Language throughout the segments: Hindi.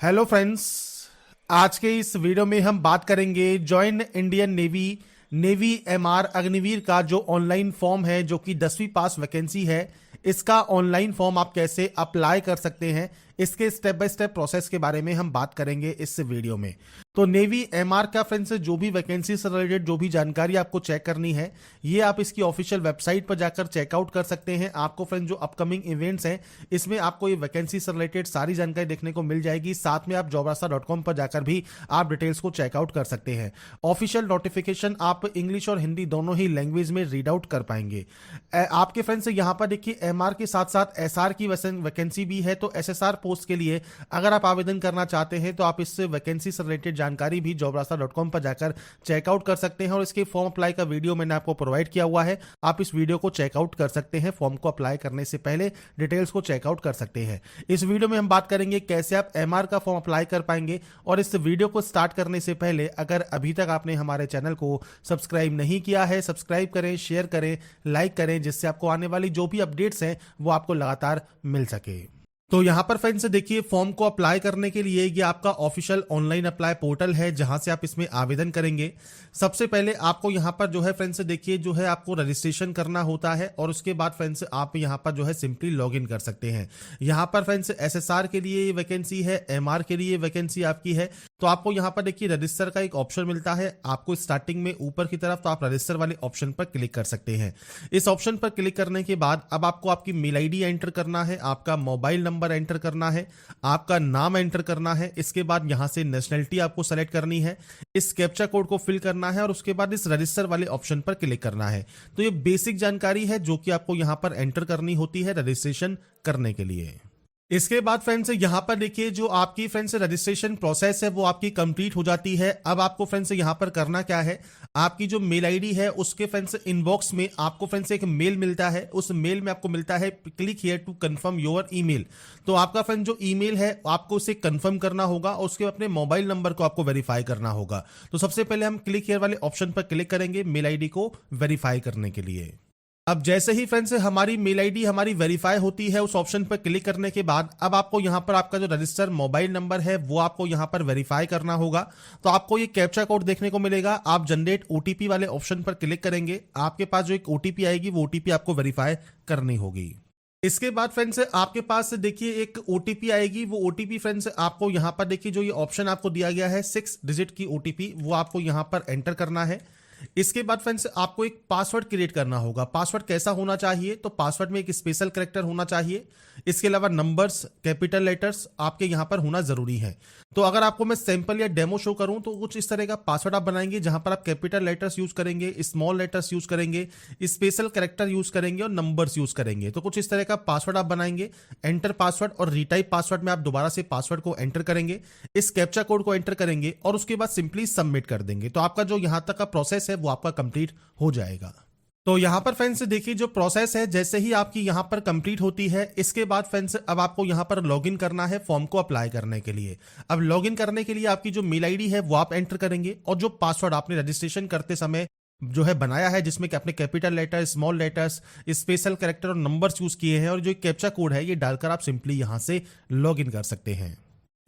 Hello friends. आज के इस वीडियो में हम बात करेंगे join Indian navy MR Agniveer का जो ऑनलाइन फॉर्म है, जो कि 10वीं पास वैकेंसी है। इसका ऑनलाइन फॉर्म आप कैसे अप्लाई कर सकते हैं, इसके स्टेप बाय स्टेप प्रोसेस के बारे में हम बात करेंगे इस वीडियो में। तो नेवी एमआर का फ्रेंड्स जो भी वैकेंसी से रिलेटेड जो भी जानकारी आपको चेक करनी है, ये आप इसकी ऑफिशियल वेबसाइट पर जाकर चेकआउट कर सकते हैं। आपको फ्रेंड्स जो अपकमिंग इवेंट्स हैं, इसमें आपको ये वैकेंसी से रिलेटेड सारी जानकारी देखने को मिल जाएगी। साथ में आप jobrasta.com पर जाकर भी आप डिटेल्स को चेकआउट कर सकते हैं। ऑफिशियल नोटिफिकेशन आप इंग्लिश और हिंदी दोनों ही लैंग्वेज में रीड आउट कर पाएंगे। आपके फ्रेंड्स यहाँ पर देखिए, एमआर के साथ साथ एसआर की वैकेंसी भी है। तो एसएसआर पोस्ट के लिए अगर आप आवेदन करना चाहते हैं, तो आप इस वैकेंसी से रिलेटेड जानकारी भी jobrasta.com पर जाकर चेकआउट कर सकते हैं। और इसके फॉर्म अप्लाई का वीडियो मैंने आपको प्रोवाइड किया हुआ है, आप इस वीडियो को चेकआउट कर सकते हैं। फॉर्म को अप्लाई करने से पहले डिटेल्स को चेकआउट कर सकते हैं। इस वीडियो में हम बात करेंगे कैसे आप एमआर का फॉर्म अप्लाई कर पाएंगे। और इस वीडियो को स्टार्ट करने से पहले अगर अभी तक आपने हमारे चैनल को सब्सक्राइब नहीं किया है, सब्सक्राइब करें, शेयर करें, लाइक करें, जिससे आपको आने वाली जो भी अपडेट्स हैं वो आपको लगातार मिल सके। तो यहां पर फ्रेंड्स देखिए, फॉर्म को अप्लाई करने के लिए ये आपका ऑफिशियल ऑनलाइन अप्लाई पोर्टल है, जहां से आप इसमें आवेदन करेंगे। सबसे पहले आपको यहां पर जो है फ्रेंड्स देखिए, जो है आपको रजिस्ट्रेशन करना होता है। और उसके बाद फ्रेंड्स आप यहां पर जो है सिंपली लॉगिन कर सकते हैं। यहां पर फ्रेंड्स एसएसआर के लिए ये वैकेंसी है, एमआर के लिए वैकेंसी आपकी है। तो आपको यहां पर देखिए रजिस्टर का एक ऑप्शन मिलता है आपको स्टार्टिंग में ऊपर की तरफ। तो आप रजिस्टर वाले ऑप्शन पर क्लिक कर सकते हैं। इस ऑप्शन पर क्लिक करने के बाद अब आपको आपकी मेल आईडी एंटर करना है, आपका मोबाइल नंबर एंटर करना है, आपका नाम एंटर करना है। इसके बाद यहां से नेशनलिटी आपको सेलेक्ट करनी है, इस कैप्चा कोड को फिल करना है और उसके बाद इस रजिस्टर वाले ऑप्शन पर क्लिक करना है। तो ये बेसिक जानकारी है जो कि आपको यहां पर एंटर करनी होती है रजिस्ट्रेशन करने के लिए। इसके बाद फ्रेंड्स यहां पर देखिए, जो आपकी फ्रेंड्स रजिस्ट्रेशन प्रोसेस है वो आपकी कंप्लीट हो जाती है। अब आपको फ्रेंड्स यहां पर करना क्या है, आपकी जो मेल आईडी है उसके फ्रेंड्स इनबॉक्स में आपको फ्रेंड्स एक मेल मिलता है। उस मेल में आपको मिलता है click here to confirm your email. तो आपका फ्रेंड जो ईमेल है आपको उसे कंफर्म करना होगा और उसके अपने मोबाइल नंबर को आपको वेरीफाई करना होगा। तो सबसे पहले हम क्लिक हियर वाले ऑप्शन पर क्लिक करेंगे मेल आईडी को वेरीफाई करने के लिए। अब जैसे ही फ्रेंड्स हमारी मेल आईडी हमारी वेरीफाई होती है, उस ऑप्शन पर क्लिक करने के बाद अब आपको यहां पर आपका जो रजिस्टर मोबाइल नंबर है वो आपको यहां पर वेरीफाई करना होगा। तो आपको ये कैप्चा कोड देखने को मिलेगा। आप जनरेट ओटीपी वाले ऑप्शन पर क्लिक करेंगे, आपके पास जो एक ओटीपी आएगी वो ओटीपी आपको वेरीफाई करनी होगी। इसके बाद फ्रेंड्स आपके पास देखिए एक ओटीपी आएगी। वो ओटीपी फ्रेंड्स आपको यहां पर देखिए, जो ये ऑप्शन आपको दिया गया है 6 डिजिट की ओटीपी, वो आपको यहां पर एंटर करना है। इसके बाद फ्रेंड्स आपको एक पासवर्ड क्रिएट करना होगा। पासवर्ड कैसा होना चाहिए, तो पासवर्ड में एक स्पेशल कैरेक्टर होना चाहिए। इसके अलावा नंबर्स, कैपिटल लेटर्स आपके यहां पर होना जरूरी है। तो अगर आपको मैं सैंपल या डेमो शो करूं तो कुछ इस तरह का पासवर्ड आप बनाएंगे, जहां पर आप कैपिटल लेटर्स यूज करेंगे, स्मॉल लेटर्स यूज करेंगे, स्पेशल कैरेक्टर यूज करेंगे और नंबर्स यूज करेंगे। तो कुछ इस तरह का पासवर्ड आप बनाएंगे। एंटर पासवर्ड और रीटाइप पासवर्ड में आप दोबारा से पासवर्ड को एंटर करेंगे, इस कैप्चा कोड को एंटर करेंगे और उसके बाद सिंपली सबमिट कर देंगे। तो आपका जो यहां तक का प्रोसेस है वो आपका कंप्लीट हो जाएगा। तो यहां पर फ्रेंड्स देखिए, जो प्रोसेस है जैसे ही आपकी यहां पर कंप्लीट होती है, इसके बाद फ्रेंड्स अब आपको यहां पर लॉगिन करना है फॉर्म को अप्लाई करने के लिए। अब लॉगिन करने के लिए आपकी जो मेल आईडी है वो आप एंटर करेंगे और जो पासवर्ड आपने रजिस्ट्रेशन करते समय जो है बनाया है, जिसमें कि आपने capital letter, small letters, special character और नंबर्स यूज किए हैं, और जो कैप्चा कोड है ये डालकर आप सिंपली यहां से लॉगिन कर सकते हैं।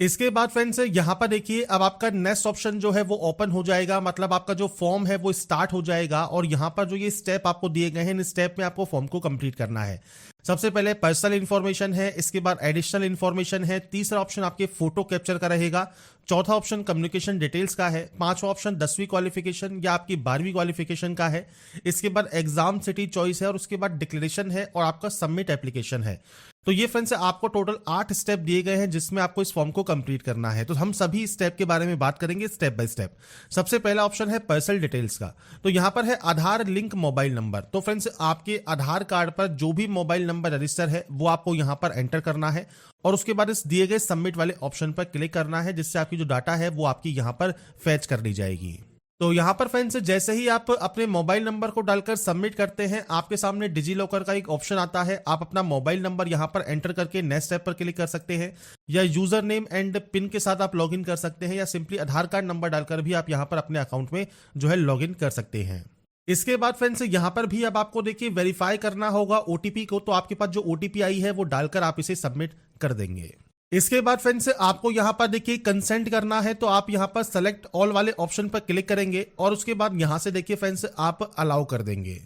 इसके बाद फ्रेंड्स यहां पर देखिए, अब आपका नेक्स्ट ऑप्शन जो है वो ओपन हो जाएगा, मतलब आपका जो फॉर्म है वो स्टार्ट हो जाएगा। और यहां पर जो ये स्टेप आपको दिए गए हैं, इन स्टेप में आपको फॉर्म को कंप्लीट करना है। सबसे पहले पर्सनल इंफॉर्मेशन है, इसके बाद एडिशनल इंफॉर्मेशन है, तीसरा ऑप्शन आपके फोटो कैप्चर का रहेगा, चौथा ऑप्शन कम्युनिकेशन डिटेल्स का है, पांचवा ऑप्शन 10वीं क्वालिफिकेशन या आपकी 12वीं क्वालिफिकेशन का है, इसके बाद एग्जाम सिटी चॉइस है और उसके बाद डिक्लेरेशन है और आपका सबमिट एप्लीकेशन है। तो ये फ्रेंड्स आपको टोटल 8 स्टेप दिए गए हैं जिसमें आपको इस फॉर्म को कंप्लीट करना है। तो हम सभी स्टेप के बारे में बात करेंगे स्टेप बाय स्टेप। सबसे पहला ऑप्शन है पर्सनल डिटेल्स का। तो यहां पर है आधार लिंक मोबाइल नंबर। तो फ्रेंड्स आपके आधार कार्ड पर जो भी मोबाइल नंबर रजिस्टर है वो आपको यहां पर एंटर करना है और उसके बाद इस दिए गए सबमिट वाले ऑप्शन पर क्लिक करना है, जिससे आपकी जो डाटा है वो आपकी यहां पर फैच कर ली जाएगी। तो यहां पर फ्रेंड्स जैसे ही आप अपने मोबाइल नंबर को डालकर सबमिट करते हैं, आपके सामने डिजी लॉकर का एक ऑप्शन आता है। आप अपना मोबाइल नंबर यहां पर एंटर करके नेक्स्ट स्टेप पर क्लिक कर सकते हैं, या यूजर नेम एंड पिन के साथ आप लॉगिन कर सकते हैं, या सिंपली आधार कार्ड नंबर डालकर भी आप यहां पर अपने अकाउंट में जो है लॉगिन कर सकते हैं। इसके बाद फ्रेंड्स यहां पर भी अब आपको देखिए वेरीफाई करना होगा ओटीपी को। तो आपके पास जो ओटीपी आई है वो डालकर आप इसे सबमिट कर देंगे। इसके बाद फ्रेंड्स आपको यहाँ पर देखिए कंसेंट करना है, तो आप यहाँ पर सेलेक्ट ऑल वाले ऑप्शन पर क्लिक करेंगे और उसके बाद यहाँ से देखिए फ्रेंड्स आप अलाउ कर देंगे।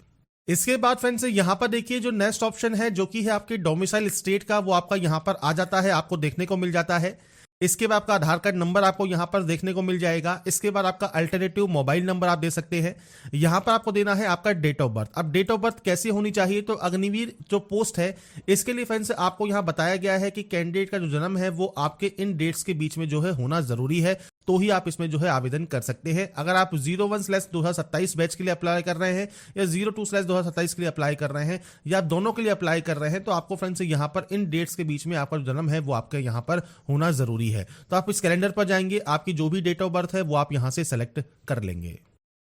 इसके बाद फ्रेंड्स यहाँ पर देखिए जो नेक्स्ट ऑप्शन है जो कि है आपके डोमिसाइल स्टेट का, वो आपका यहाँ पर आ जाता है, आपको देखने को मिल जाता है। इसके बाद आपका आधार कार्ड नंबर आपको यहाँ पर देखने को मिल जाएगा। इसके बाद आपका अल्टरनेटिव मोबाइल नंबर आप दे सकते हैं। यहाँ पर आपको देना है आपका डेट ऑफ बर्थ। अब डेट ऑफ बर्थ कैसे होनी चाहिए, तो अग्निवीर जो पोस्ट है इसके लिए फ्रेंड्स आपको यहाँ बताया गया है कि कैंडिडेट का जो जन्म है वो आपके इन डेट्स के बीच में जो है होना जरूरी है, तो ही आप इसमें जो है आवेदन कर सकते हैं। अगर आप 01/2027 बैच के लिए अप्लाई कर रहे हैं या 02/2027 के लिए अप्लाई कर रहे हैं या दोनों के लिए अप्लाई कर रहे हैं, तो आपको फ्रेंड्स यहाँ पर इन डेट्स के बीच में आपका जो जन्म है वो आपके यहाँ पर होना जरूरी है। तो आप इस कैलेंडर पर जाएंगे, आपकी जो भी डेट ऑफ बर्थ है वो आप यहाँ से सेलेक्ट कर लेंगे।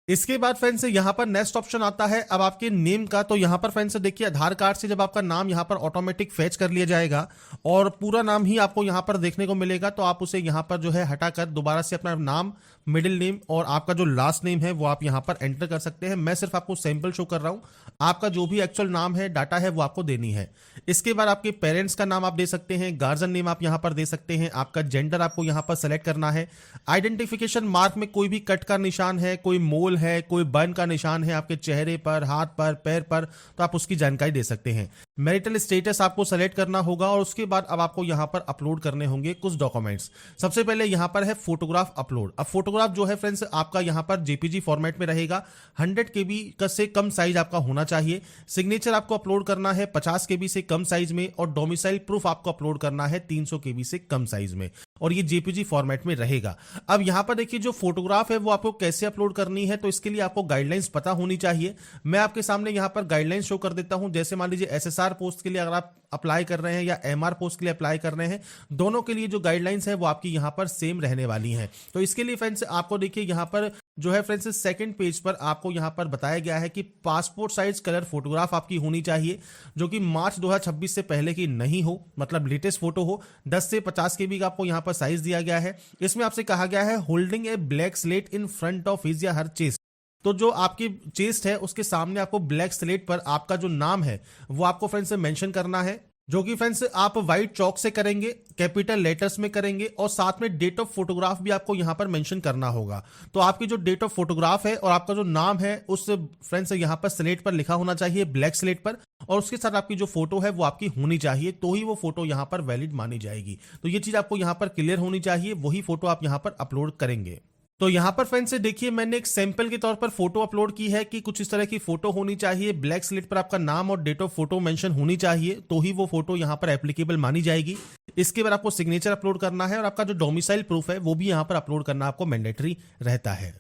इसके बाद फ्रेंड्स यहाँ पर नेक्स्ट ऑप्शन आता है अब आपके नेम का। तो यहाँ पर फ्रेंड्स देखिए आधार कार्ड से जब आपका नाम यहाँ पर ऑटोमेटिक फैच कर लिया जाएगा और पूरा नाम ही आपको यहाँ पर देखने को मिलेगा, तो आप उसे यहाँ पर जो है हटाकर दोबारा से अपना नाम, मिडिल नेम और आपका जो लास्ट नेम है वो आप यहाँ पर एंटर कर सकते हैं। मैं सिर्फ आपको सैंपल शो कर रहा हूँ, आपका जो भी एक्चुअल नाम है, डाटा है, वो आपको देनी है। इसके बाद आपके पेरेंट्स का नाम आप दे सकते हैं, गार्जियन नेम आप यहाँ पर दे सकते हैं, आपका जेंडर आपको यहाँ पर सेलेक्ट करना है। आइडेंटिफिकेशन मार्क में कोई भी कट का निशान है, कोई मोल है, कोई बर्न का निशान है आपके चेहरे पर, हाथ पर, पैर पर, तो आप उसकी जानकारी दे सकते हैं। मैरिटल स्टेटस आपको सेलेक्ट करना होगा और उसके बाद अब आपको यहाँ पर अपलोड करने होंगे कुछ डॉक्यूमेंट्स। सबसे पहले यहाँ पर है फोटोग्राफ अपलोड। अब फोटोग्राफ जो है फ्रेंड्स आपका यहाँ पर जेपीजी फॉर्मेट में रहेगा, 100 केबी से कम साइज आपका होना चाहिए। सिग्नेचर आपको अपलोड करना है 50 केबी से कम साइज में और डोमिसाइल प्रूफ आपको अपलोड करना है 300 केबी से कम साइज में और ये जेपीजी फॉर्मेट में रहेगा। अब यहाँ पर देखिए जो फोटोग्राफ है वो आपको कैसे अपलोड करनी है, तो इसके लिए आपको गाइडलाइंस पता होनी चाहिए। मैं आपके सामने यहाँ पर गाइडलाइंस शो कर देता हूँ। जैसे मान लीजिए एसएसआर पोस्ट के लिए अगर आप अप्लाई कर रहे हैं या एमआर पोस्ट के लिए अप्लाई कर रहे हैं, दोनों के लिए जो गाइडलाइंस है वो आपकी यहाँ पर सेम रहने वाली है। तो इसके लिए फ्रेंड्स आपको देखिए यहाँ पर जो है फ्रेंड्स सेकंड पेज पर आपको यहाँ पर बताया गया है कि पासपोर्ट साइज कलर फोटोग्राफ आपकी होनी चाहिए जो कि मार्च 2026 से पहले की नहीं हो, मतलब लेटेस्ट फोटो हो। 10 से 50 केबी का आपको यहाँ पर साइज दिया गया है। इसमें आपसे कहा गया है holding A black slate in front of his या हर चेस्ट। तो जो आपकी चेस्ट है उसके सामने आपको ब्लैक स्लेट पर आपका जो नाम है वो आपको फ्रेंड्स मेंशन करना है, जो कि फ्रेंड्स आप व्हाइट चौक से करेंगे, कैपिटल लेटर्स में करेंगे और साथ में डेट ऑफ फोटोग्राफ भी आपको यहां पर मेंशन करना होगा। तो आपकी जो डेट ऑफ फोटोग्राफ है और आपका जो नाम है उस फ्रेंड्स यहां पर स्लेट पर लिखा होना चाहिए, ब्लैक स्लेट पर, और उसके साथ आपकी जो फोटो है वो आपकी होनी चाहिए, तो ही वो फोटो यहां पर वैलिड मानी जाएगी। तो ये चीज आपको यहां पर क्लियर होनी चाहिए, वही फोटो आप यहां पर अपलोड करेंगे। तो यहां पर फ्रेंड्स देखिए मैंने एक सैंपल के तौर पर फोटो अपलोड की है कि कुछ इस तरह की फोटो होनी चाहिए, ब्लैक स्लेट पर आपका नाम और डेट ऑफ फोटो मेंशन होनी चाहिए, तो ही वो फोटो यहां पर एप्लीकेबल मानी जाएगी। इसके बाद आपको सिग्नेचर अपलोड करना है और आपका जो डोमिसाइल प्रूफ है वो भी यहां पर अपलोड करना आपको मैंडेटरी रहता है।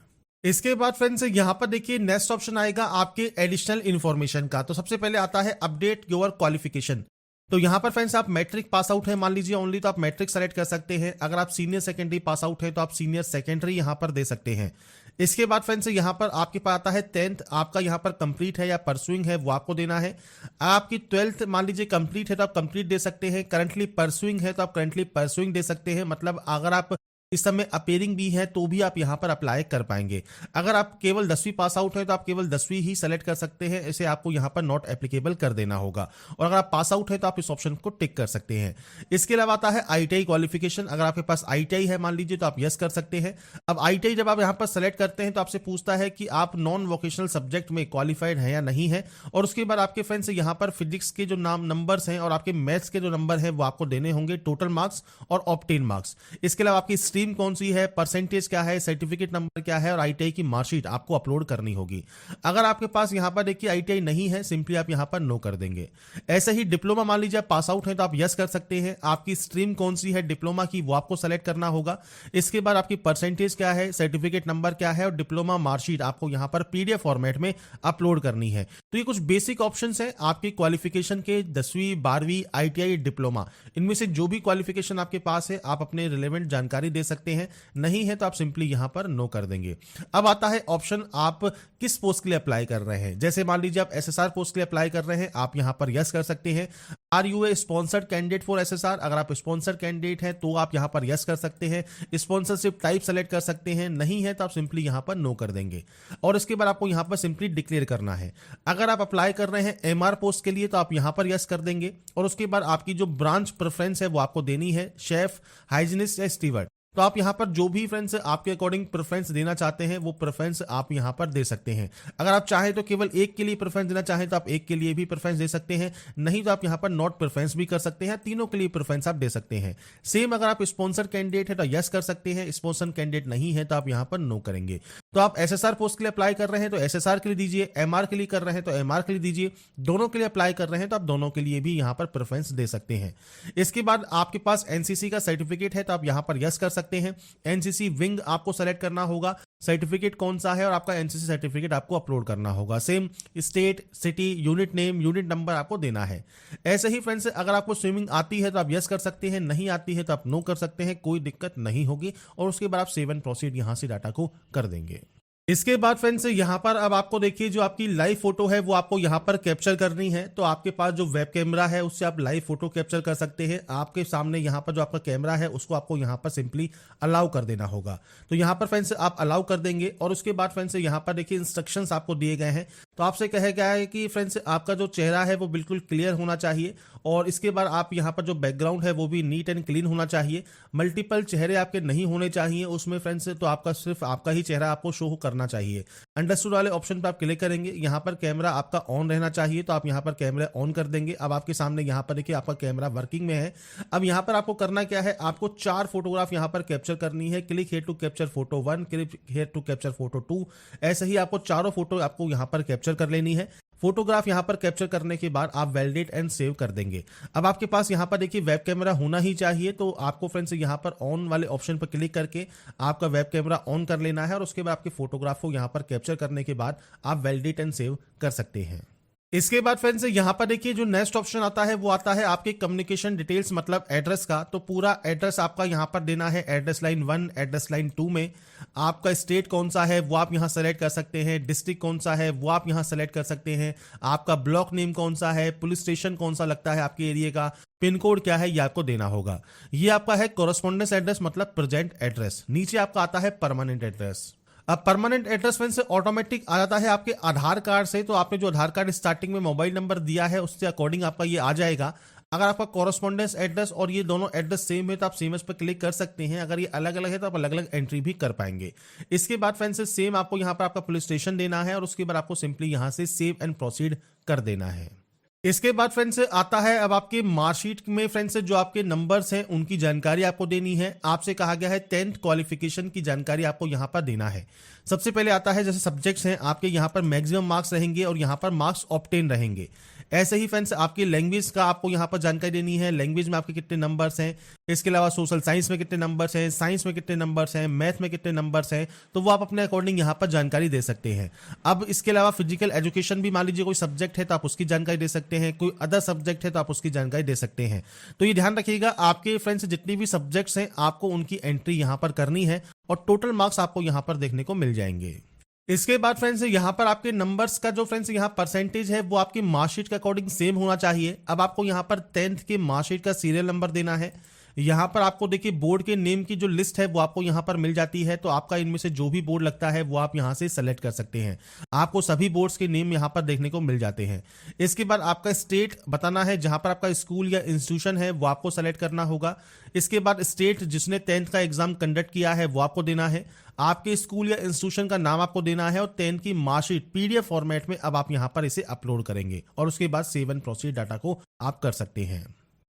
इसके बाद फ्रेंड्स यहां पर देखिए नेक्स्ट ऑप्शन आएगा आपके एडिशनल इन्फॉर्मेशन का। तो सबसे पहले आता है अपडेट योर क्वालिफिकेशन। तो यहां पर फ्रेंड्स आप मैट्रिक पास आउट है मान लीजिए ओनली, तो आप मैट्रिक सेलेक्ट कर सकते हैं। अगर आप सीनियर सेकेंडरी पास आउट है तो आप सीनियर सेकेंडरी यहां पर दे सकते हैं। इसके बाद फ्रेंड्स यहां पर आपके पास आता है 10th आपका यहां पर कंप्लीट है या परसुइंग है वो आपको देना है। आपकी 12th मान लीजिए कंप्लीट है तो आप कंप्लीट दे सकते हैं, करंटली परसुइंग है तो आप करंटली परसुइंग दे सकते हैं। मतलब अगर आप इस समय अपेयरिंग भी है तो भी आप यहां पर अप्लाई कर पाएंगे। अगर आप केवल 10वीं पास आउट है तो आप केवल 10वीं ही सेलेक्ट कर सकते हैं, इसे आपको यहां पर नॉट एप्लीकेबल कर देना होगा। और अगर आप पास आउट है तो आप इस ऑप्शन को टिक कर सकते हैं। इसके अलावा आता है आईटीआई क्वालिफिकेशन। अगर आपके पास आईटीआई है मान लीजिए तो आप यस कर सकते हैं। अब आईटीआई जब आप यहां पर सेलेक्ट करते हैं तो आपसे पूछता है कि आप नॉन वोकेशनल सब्जेक्ट में क्वालिफाइड है या नहीं है, और उसके बाद आपके फ्रेंड्स यहां पर फिजिक्स के जो नंबर्स हैं और आपके मैथ्स के जो नंबर है वो आपको देने होंगे, टोटल मार्क्स और ऑब्टेन मार्क्स। इसके अलावा आपकी स्ट्रीम कौन सी है, परसेंटेज क्या है, सर्टिफिकेट नंबर क्या है और आईटीआई की मार्कशीट आपको अपलोड करनी होगी। अगर आपके पास यहां पर देखिए आईटीआई नहीं है, सिंपली आप यहां पर नो कर देंगे। ऐसे ही डिप्लोमा मान लीजिए आप पास आउट हैं तो आप यस कर सकते हैं। आपकी स्ट्रीम कौन सी है डिप्लोमा की वो आपको सेलेक्ट करना होगा। इसके बाद आपकी परसेंटेज क्या है, सर्टिफिकेट नंबर क्या है और डिप्लोमा मार्कशीट आपको यहां पर पीडीएफ फॉर्मेट में अपलोड करनी है। तो ये कुछ बेसिक ऑप्शंस हैं आपकी क्वालिफिकेशन के, 10वीं 12वीं आईटीआई डिप्लोमा, इनमें से जो भी क्वालिफिकेशन आपके पास है आप अपने रिलेवेंट जानकारी दे सकते हैं। नहीं है तो आप सिंपली यहां पर नो कर देंगे। अब आता है ऑप्शन आप किस पोस्ट के लिए अप्लाई कर रहे हैं। जैसे मान लीजिए आप एसएसआर पोस्ट के लिए अप्लाई कर रहे हैं, आप यहां पर यस कर सकते हैं। Are you a sponsored candidate for SSR? अगर आप स्पॉन्सर्ड कैंडिडेट हैं तो आप यहां पर यस कर सकते हैं, स्पॉन्सरशिप टाइप सेलेक्ट कर सकते हैं, नहीं है तो आप सिंपली यहां पर नो कर देंगे। और इसके बाद आपको यहां पर सिंपली डिक्लेयर करना है। अगर आप अप्लाई कर रहे हैं एमआर पोस्ट के लिए तो आप यहां पर यस कर देंगे, और उसके बाद आपकी जो ब्रांच प्रेफरेंस है वो आपको देनी है, शेफ, हाइजीनिस्ट या स्टीवर्ड। तो आप यहां पर जो भी फ्रेंड्स आपके अकॉर्डिंग प्रेफरेंस देना चाहते हैं वो प्रेफरेंस आप यहां पर दे सकते हैं। अगर आप चाहें तो केवल एक के लिए प्रेफरेंस देना चाहें तो आप एक के लिए भी प्रेफरेंस दे सकते हैं, नहीं तो आप यहां पर नॉट प्रेफरेंस भी कर सकते हैं, तीनों के लिए प्रेफरेंस आप दे सकते हैं। सेम अगर आप स्पॉन्सर कैंडिडेट है तो यस कर सकते हैं, स्पॉन्सर कैंडिडेट नहीं है तो आप यहां पर नो करेंगे। तो आप एसएसआर पोस्ट के लिए अप्लाई कर रहे हैं तो एसएसआर के लिए दीजिए, एमआर के लिए कर रहे हैं तो एमआर के लिए दीजिए, दोनों के लिए अप्लाई कर रहे हैं तो आप दोनों के लिए भी यहां पर प्रेफरेंस दे सकते हैं। इसके बाद आपके पास एनसीसी का सर्टिफिकेट है तो आप यहां पर यस कर सकते हैं। एनसीसी विंग आपको सेलेक्ट करना होगा, सर्टिफिकेट कौन सा है, और आपका एनसीसी सर्टिफिकेट आपको अपलोड करना होगा। Same state, city, unit name, unit number आपको देना है। ऐसे ही फ्रेंड्स अगर आपको स्विमिंग आती है तो आप यस कर सकते हैं, नहीं आती है तो आप नो कर सकते हैं, कोई दिक्कत नहीं होगी। और उसके बाद आप सेव एंड प्रोसीड यहां से डाटा को कर देंगे। इसके बाद फ्रेंड्स यहां पर अब आपको देखिए जो आपकी लाइव फोटो है वो आपको यहां पर कैप्चर करनी है। तो आपके पास जो वेब कैमरा है उससे आप लाइव फोटो कैप्चर कर सकते हैं। आपके सामने यहां पर जो आपका कैमरा है उसको आपको यहां पर सिंपली अलाउ कर देना होगा। तो यहां पर फ्रेंड्स आप अलाउ कर देंगे, और उसके बाद फ्रेंड्स यहां पर देखिए इंस्ट्रक्शंस आपको दिए गए हैं। तो आपसे कहा गया है कि फ्रेंड्स आपका जो चेहरा है वो बिल्कुल क्लियर होना चाहिए, और इसके बाद आप यहां पर जो बैकग्राउंड है वो भी नीट एंड क्लीन होना चाहिए। मल्टीपल चेहरे आपके नहीं होने चाहिए उसमें फ्रेंड्स, तो आपका सिर्फ आपका ही चेहरा आपको शो करना चाहिए। अंडरस्टूड वाले ऑप्शन पर आप क्लिक करेंगे, यहां पर कैमरा आपका ऑन रहना चाहिए तो आप यहां पर कैमरा ऑन कर देंगे। अब आपके सामने यहां पर देखिए आपका कैमरा वर्किंग में है। अब यहां पर आपको करना क्या है, आपको 4 फोटोग्राफ यहां पर कैप्चर करनी है। Click here to capture photo 1, click here to capture photo 2, ऐसे ही आपको चारों फोटो आपको यहां पर कैप्चर कर लेनी है। फोटोग्राफ यहां पर कैप्चर करने के बाद आप वैलिडेट एंड सेव कर देंगे। अब आपके पास यहां पर देखिए वेब कैमरा होना ही चाहिए, तो आपको फ्रेंड्स यहां पर ऑन वाले ऑप्शन पर क्लिक करके आपका वेब कैमरा ऑन कर लेना है, और उसके बाद आपके फोटोग्राफ को यहां पर कैप्चर करने के बाद आप वैलिडेट एंड सेव कर सकते हैं। इसके बाद फ्रेंड्स यहां पर देखिए जो नेक्स्ट ऑप्शन आता है वो आता है आपके कम्युनिकेशन डिटेल्स मतलब एड्रेस का। तो पूरा एड्रेस आपका यहां पर देना है, एड्रेस लाइन 1, एड्रेस लाइन 2 में। आपका स्टेट कौन सा है वो आप यहां सेलेक्ट कर सकते हैं, डिस्ट्रिक्ट कौन सा है वो आप यहां सेलेक्ट कर सकते हैं, आपका ब्लॉक नेम कौन सा है, पुलिस स्टेशन कौन सा लगता है आपके एरिया का, पिन कोड क्या है ये आपको देना होगा। ये आपका है कोरस्पोंडेंस एड्रेस मतलब प्रेजेंट एड्रेस। नीचे आपका आता है परमानेंट एड्रेस। अब परमानेंट एड्रेस फ्रेंड्स से ऑटोमेटिक आ जाता है आपके आधार कार्ड से। तो आपने जो आधार कार्ड स्टार्टिंग में मोबाइल नंबर दिया है उससे अकॉर्डिंग आपका ये आ जाएगा। अगर आपका कॉरेस्पॉन्डेंस एड्रेस और ये दोनों एड्रेस सेम है तो आप सेम पर क्लिक कर सकते हैं। अगर ये अलग अलग है तो आप अलग अलग एंट्री भी कर पाएंगे। इसके बाद फ्रेंड्स सेम आपको यहाँ पर आपका पुलिस स्टेशन देना है, और उसके बाद आपको सिंपली यहाँ से सेव एंड प्रोसीड कर देना है। इसके बाद फ्रेंड्स आता है अब आपके मार्कशीट में फ्रेंड्स जो आपके नंबर्स हैं उनकी जानकारी आपको देनी है। आपसे कहा गया है 10th क्वालिफिकेशन की जानकारी आपको यहां पर देना है। सबसे पहले आता है जैसे सब्जेक्ट्स हैं आपके यहां पर मैक्सिमम मार्क्स रहेंगे और यहां पर मार्क्स ऑब्टेन रहेंगे। ऐसे ही फ्रेंड्स आपकी लैंग्वेज का आपको यहां पर जानकारी देनी है, लैंग्वेज में आपके कितने नंबर्स हैं। इसके अलावा सोशल साइंस में कितने नंबर्स हैं, साइंस में कितने नंबर्स हैं, मैथ में कितने नंबर्स हैं, तो वो आप अपने अकॉर्डिंग यहां पर जानकारी दे सकते हैं। अब इसके अलावा फिजिकल एजुकेशन भी मान लीजिए कोई सब्जेक्ट है तो आप उसकी जानकारी दे सकते हैं, कोई अदर सब्जेक्ट है तो आप उसकी जानकारी दे सकते हैं। तो ये ध्यान रखिएगा आपके फ्रेंड्स जितनी भी सब्जेक्ट्स हैं आपको उनकी एंट्री यहां पर करनी है और टोटल मार्क्स आपको यहां पर देखने को मिल जाएंगे। इसके बाद फ्रेंड्स यहां पर आपके नंबर्स का जो फ्रेंड्स यहां परसेंटेज है वो आपकी मार्कशीट के अकॉर्डिंग सेम होना चाहिए। अब आपको यहां पर 10th के मार्कशीट का सीरियल नंबर देना है। यहां पर आपको देखिए बोर्ड के नेम की जो लिस्ट है वो आपको यहां पर मिल जाती है, तो आपका इनमें से जो भी बोर्ड लगता है वो आप यहां से सेलेक्ट कर सकते हैं। आपको सभी बोर्ड्स के नेम यहां पर देखने को मिल जाते हैं। इसके बाद आपका स्टेट बताना है, जहां पर आपका स्कूल या इंस्टीट्यूशन है वो आपको सेलेक्ट करना होगा। इसके बाद स्टेट जिसने 10th का एग्जाम कंडक्ट किया है वो आपको देना है। आपके स्कूल या इंस्टीट्यूशन का नाम आपको देना है और 10th की मार्कशीट पीडीएफ फॉर्मेट में अब आप यहां पर इसे अपलोड करेंगे और उसके बाद सेव एंड प्रोसीड डाटा को आप कर सकते हैं।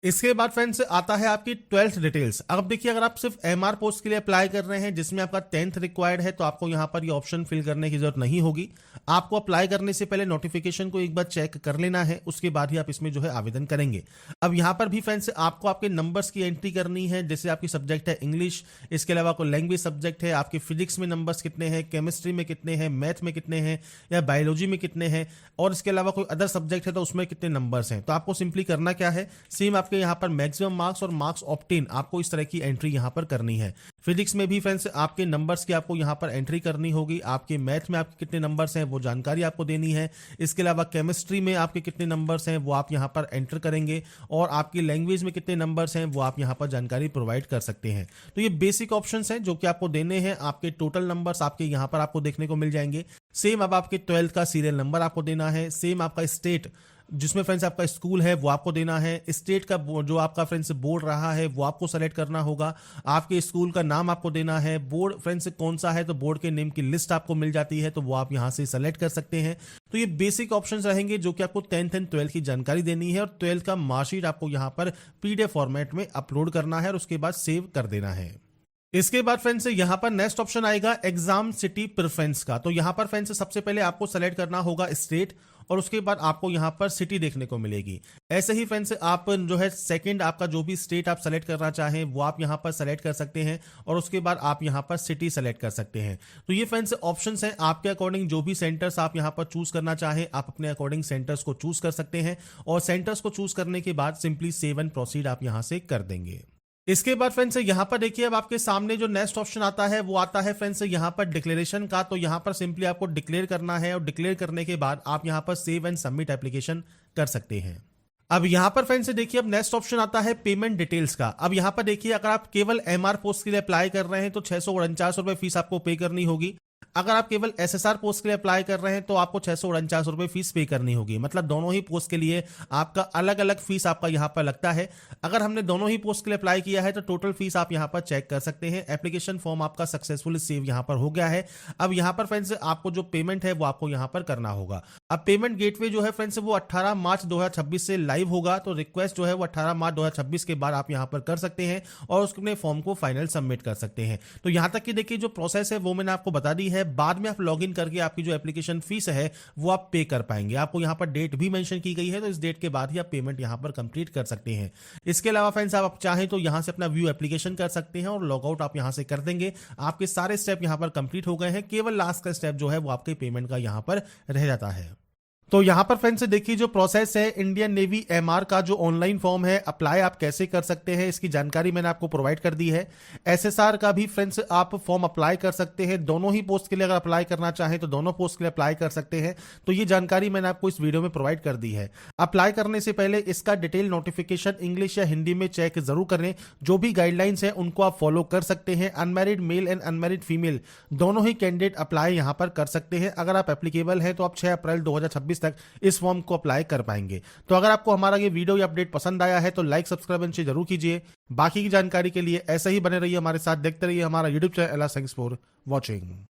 इसके बाद फ्रेंड्स आता है आपकी 12th डिटेल्स। अब देखिए अगर आप सिर्फ एमआर पोस्ट के लिए अप्लाई कर रहे हैं जिसमें आपका 10th रिक्वायर्ड है तो आपको यहां पर ये ऑप्शन फिल करने की जरूरत नहीं होगी। आपको अप्लाई करने से पहले नोटिफिकेशन को एक बार चेक कर लेना है, उसके बाद ही आप इसमें जो है आवेदन करेंगे। अब यहां पर भी फ्रेंड्स आपको आपके नंबर्स की एंट्री करनी है। जैसे आपकी सब्जेक्ट है इंग्लिश, इसके अलावा कोई लैंग्वेज सब्जेक्ट है, आपके फिजिक्स में नंबर्स कितने हैं, केमिस्ट्री में कितने हैं, मैथ में कितने हैं या बायोलॉजी में कितने हैं, और इसके अलावा कोई अदर सब्जेक्ट है तो उसमें कितने नंबर्स हैं। तो आपको सिंपली करना क्या है, सेम आपके आपके यहाँ पर मैक्सिमम मार्क्स और मार्क्स ऑब्टेन, आपको इस तरह की एंट्री यहाँ पर करनी है। फिजिक्स में भी फ्रेंड्स आपके नंबर्स की आपको यहाँ पर एंट्री करनी होगी। आपके मैथ में आपके कितने नंबर्स हैं वो जानकारी आपको देनी है। इसके अलावा केमिस्ट्री में आपके कितने नंबर्स हैं वो आप यहाँ पर एंटर करेंगे, और आपकी लैंग्वेज में कितने नंबर्स हैं वो आप यहाँ पर जानकारी प्रोवाइड कर सकते हैं। तो ये बेसिक ऑप्शंस हैं जो कि आपको देने हैं। आपके टोटल नंबर्स आपके यहाँ पर आपको देखने को मिल जाएंगे। सेम अब आपके 12th का सीरियल नंबर आपको देना है। सेम आपका स्टेट जिसमें फ्रेंड्स आपका स्कूल है वो आपको देना है। स्टेट का जो आपका फ्रेंड्स बोर्ड रहा है वो आपको सेलेक्ट करना होगा। आपके स्कूल का नाम आपको देना है। बोर्ड फ्रेंड्स कौन सा है तो बोर्ड के नेम की लिस्ट आपको मिल जाती है, तो वो आप यहां से सेलेक्ट कर सकते हैं। तो ये बेसिक ऑप्शंस रहेंगे जो कि आपको 10th एंड 12th की जानकारी देनी है, और 12th का मार्कशीट आपको यहां पर पीडीएफ फॉर्मेट में अपलोड करना है और उसके बाद सेव कर देना है। इसके बाद फ्रेंड्स यहां पर नेक्स्ट ऑप्शन आएगा एग्जाम सिटी प्रेफरेंस का। तो यहां पर फ्रेंड्स सबसे पहले आपको सेलेक्ट करना होगा स्टेट, और उसके बाद आपको यहां पर सिटी देखने को मिलेगी। ऐसे ही फ्रेंड्स आप जो है सेकंड आपका जो भी स्टेट आप सेलेक्ट करना चाहें वो आप यहां पर सेलेक्ट कर सकते हैं, और उसके बाद आप यहां पर सिटी सेलेक्ट कर सकते हैं। तो ये फ्रेंड्स ऑप्शंस हैं आपके अकॉर्डिंग। जो भी सेंटर्स आप यहां पर चूज करना चाहें आप अपने अकॉर्डिंग सेंटर्स को चूज कर सकते हैं, और सेंटर्स को चूज करने के बाद सिंपली सेव एंड प्रोसीड आप यहां से कर देंगे। इसके बाद फ्रेंड्स यहां पर देखिए अब आपके सामने जो नेक्स्ट ऑप्शन आता है वो आता है फ्रेंड्स यहां पर डिक्लेरेशन का। तो यहां पर सिंपली आपको डिक्लेयर करना है, और डिक्लेयर करने के बाद आप यहां पर सेव एंड सबमिट एप्लीकेशन कर सकते हैं। अब यहां पर फ्रेंड्स देखिए अब नेक्स्ट ऑप्शन आता है पेमेंट डिटेल्स का। अब यहां पर देखिए अगर आप केवल एमआर पोस्ट के लिए अप्लाई कर रहे हैं तो 649 रुपए फीस आपको पे करनी होगी। अगर आप केवल एसएसआर पोस्ट के लिए अप्लाई कर रहे हैं तो आपको 649 रुपए फीस पे करनी होगी। मतलब दोनों ही पोस्ट के लिए आपका अलग अलग फीस आपका यहां पर लगता है। अगर हमने दोनों ही पोस्ट के लिए अप्लाई किया है तो टोटल फीस आप यहां पर चेक कर सकते हैं। एप्लीकेशन फॉर्म आपका सक्सेसफुली सेव यहां पर हो गया है। अब यहां पर फ्रेंड्स आपको जो पेमेंट है वो आपको यहां पर करना होगा। अब पेमेंट गेटवे जो है फ्रेंड्स वो 18 मार्च 2026 से लाइव होगा। तो रिक्वेस्ट जो है वो 18 मार्च 2026 के बाद आप यहां पर कर सकते हैं, और उसके फॉर्म को फाइनल सबमिट कर सकते हैं। तो यहां तक कि देखिए जो प्रोसेस है वो मैंने आपको बता दी है। बाद में आप लॉगिन करके आपकी जो एप्लीकेशन फीस है वो आप पे कर पाएंगे। आपको यहां पर डेट भी मेंशन की गई है, तो इस डेट के बाद ही आप पेमेंट यहां पर कंप्लीट कर सकते हैं। इसके अलावा फ्रेंड्स आप चाहें तो यहां से अपना व्यू एप्लीकेशन कर सकते हैं, और लॉग आउट आप यहां से कर देंगे। आपके सारे स्टेप यहां पर कंप्लीट हो गए हैं। केवल लास्ट का स्टेप जो है वो आपके पेमेंट का यहां पर रह जाता है। तो यहां पर फ्रेंड्स देखिए जो प्रोसेस है इंडियन नेवी एमआर का जो ऑनलाइन फॉर्म है अप्लाई आप कैसे कर सकते हैं इसकी जानकारी मैंने आपको प्रोवाइड कर दी है। एसएसआर का भी फ्रेंड्स आप फॉर्म अप्लाई कर सकते हैं। दोनों ही पोस्ट के लिए अगर अप्लाई करना चाहें तो दोनों पोस्ट के लिए अप्लाई कर सकते हैं। तो ये जानकारी मैंने आपको इस वीडियो में प्रोवाइड कर दी है। अप्लाई करने से पहले इसका डिटेल नोटिफिकेशन इंग्लिश या हिंदी में चेक जरूर करें। जो भी गाइडलाइंस है उनको आप फॉलो कर सकते हैं। Unmarried male and unmarried female दोनों ही कैंडिडेट अप्लाई यहां पर कर सकते हैं। अगर आप एप्लीकेबल हैं तो आप 6 अप्रैल 2026 तक इस फॉर्म को अप्लाई कर पाएंगे। तो अगर आपको हमारा ये वीडियो या अपडेट पसंद आया है तो लाइक सब्सक्राइब जरूर कीजिए। बाकी की जानकारी के लिए ऐसे ही बने रहिए हमारे साथ, देखते रहिए हमारा YouTube channel. Thanks for watching.